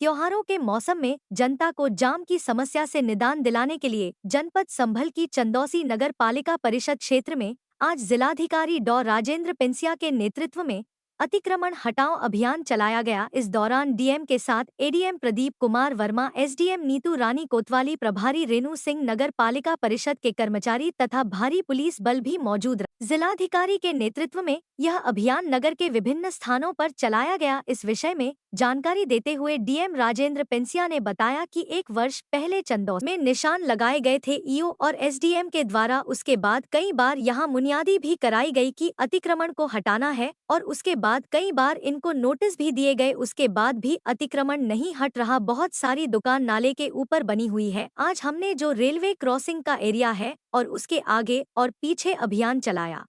त्योहारों के मौसम में जनता को जाम की समस्या से निदान दिलाने के लिए जनपद संभल की चंदौसी नगर पालिका परिषद क्षेत्र में आज जिलाधिकारी डॉ राजेंद्र पेंसिया के नेतृत्व में अतिक्रमण हटाओ अभियान चलाया गया। इस दौरान डीएम के साथ एडीएम प्रदीप कुमार वर्मा, एसडीएम नीतू रानी कोतवाली, प्रभारी रेणु सिंह, नगर पालिका परिषद के कर्मचारी तथा भारी पुलिस बल भी मौजूद रहे। जिलाधिकारी के नेतृत्व में यह अभियान नगर के विभिन्न स्थानों पर चलाया गया। इस विषय में जानकारी देते हुए डीएम राजेंद्र पेंसिया ने बताया कि 1 वर्ष पहले चंदौसी में निशान लगाए गए थे ईओ और एसडीएम के द्वारा। उसके बाद कई बार यहां बुनियादी भी कराई गई कि अतिक्रमण को हटाना है और उसके बाद कई बार इनको नोटिस भी दिए गए, उसके बाद भी अतिक्रमण नहीं हट रहा। बहुत सारी दुकान नाले के ऊपर बनी हुई है। आज हमने जो रेलवे क्रॉसिंग का एरिया है और उसके आगे और पीछे अभियान चलाया,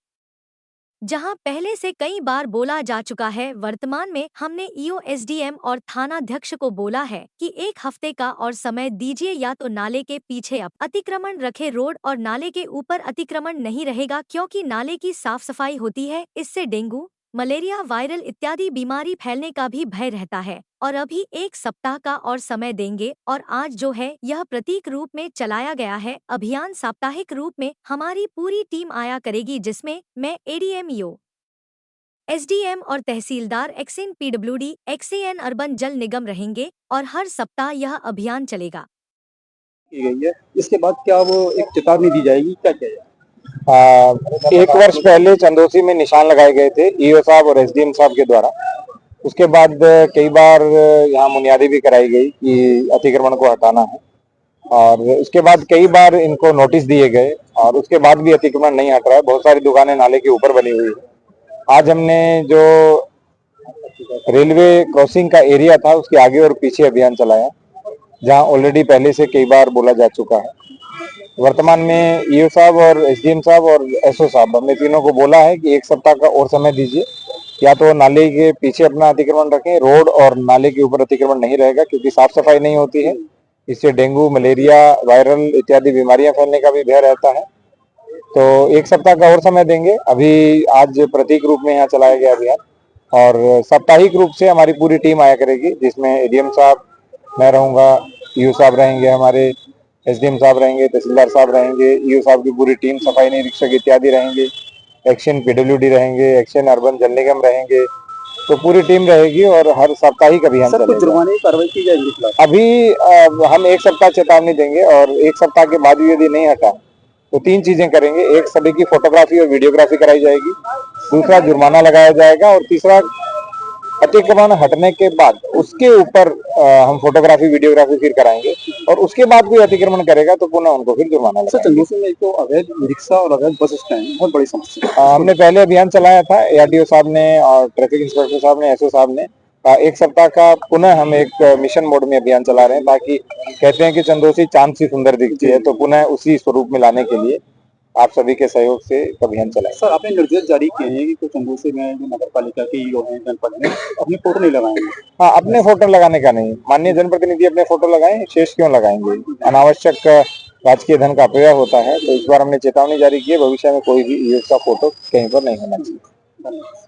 जहां पहले से कई बार बोला जा चुका है। वर्तमान में हमने ईओ, एसडीएम और थानाध्यक्ष को बोला है कि 1 हफ्ते का और समय दीजिए, या तो नाले के पीछे अब अतिक्रमण रखे, रोड और नाले के ऊपर अतिक्रमण नहीं रहेगा, क्योंकि नाले की साफ सफाई होती है। इससे डेंगू, मलेरिया, वायरल इत्यादि बीमारी फैलने का भी भय रहता है। और अभी 1 सप्ताह का और समय देंगे और आज जो है यह प्रतीक रूप में चलाया गया है अभियान। साप्ताहिक रूप में हमारी पूरी टीम आया करेगी, जिसमें मैं एडीएम, ईओ, एसडीएम और तहसीलदार, एक्सएन पीडब्ल्यूडी, एक्सएन अर्बन जल निगम रहेंगे और हर सप्ताह यह अभियान चलेगा। की गई है। इसके बाद क्या वो एक चेतावनी दी जाएगी, क्या किया जाएगा? 1 वर्ष पहले चंदौसी में निशान लगाए गए थे ईओ साहब और एसडीएम साहब के द्वारा। उसके बाद कई बार यहाँ बुनियादी भी कराई गई कि अतिक्रमण को हटाना है, और उसके बाद कई बार इनको नोटिस दिए गए और उसके बाद भी अतिक्रमण नहीं हट रहा है। बहुत सारी दुकानें नाले के ऊपर बनी हुई है। आज हमने जो रेलवे क्रॉसिंग का एरिया था उसके आगे और पीछे अभियान चलाया, जहां ऑलरेडी पहले से कई बार बोला जा चुका है। वर्तमान में ईओ साहब और एसडीएम साहब और एसओ साहब, हमने तीनों को बोला है कि 1 सप्ताह का और समय दीजिए, या तो नाले के पीछे अपना अतिक्रमण रखें, रोड और नाले के ऊपर अतिक्रमण नहीं रहेगा, क्योंकि साफ सफाई नहीं होती है। इससे डेंगू, मलेरिया, वायरल इत्यादि बीमारियां फैलने का भी भय रहता है। तो 1 सप्ताह का और समय देंगे। अभी आज प्रतीक रूप में यहाँ चलाया गया अभियान, और साप्ताहिक रूप से हमारी पूरी टीम आया करेगी, जिसमें एडीएम साहब, मैं रहूंगा, ईओ साहब रहेंगे, हमारे एसडीएम साहब रहेंगे, तहसीलदार साहब रहेंगे, ईओ साहब की पूरी टीम, सफाई निरीक्षक इत्यादि रहेंगे, एक्शन पीडब्ल्यूडी रहेंगे, एक्शन अर्बन जल निगम रहेंगे। तो पूरी टीम रहेगी और हर साप्ताहिक अभियान सर, कुछ जुर्माने की कार्रवाई की जाएगी? अभी हम 1 सप्ताह चेतावनी देंगे और 1 सप्ताह के बाद भी यदि नहीं हटा तो 3 चीजें करेंगे। एक, सभी की फोटोग्राफी और वीडियोग्राफी कराई जाएगी। दूसरा, जुर्माना लगाया जाएगा। और तीसरा, अतिक्रमण हटने के बाद उसके ऊपर हम फोटोग्राफी, वीडियोग्राफी फिर कराएंगे, और उसके बाद कोई अतिक्रमण करेगा तो पुनः उनको फिर जुर्माना लगाएंगे। चंदौसी में एक तो अवैध रिक्शा और अवैध बस स्टैंड बहुत बड़ी समस्या। हमने पहले अभियान चलाया था, एआरटीओ साहब ने और ट्रैफिक इंस्पेक्टर साहब ने, एसओ साहब ने। 1 सप्ताह का पुनः हम एक मिशन मोड में अभियान चला रहे हैं, ताकि कहते हैं कि चंदौसी चांद सी सुंदर दिखती है, तो पुनः उसी स्वरूप में लाने के लिए आप सभी के सहयोग से अभियान चलाएं। सर, आपने निर्देश जारी किए हैं कि चंदौसी में जो नगर पालिका के ईओ हैं, जनपद में अपने फोटो नहीं लगाएंगे। हाँ, अपने फोटो लगाने का नहीं, माननीय जनप्रतिनिधि अपने फोटो लगाएं, शेष क्यों लगाएंगे? अनावश्यक राजकीय धन का अपव्यय होता है। तो इस बार हमने चेतावनी जारी की है, भविष्य में कोई भी ईओ का फोटो कहीं पर नहीं होना चाहिए।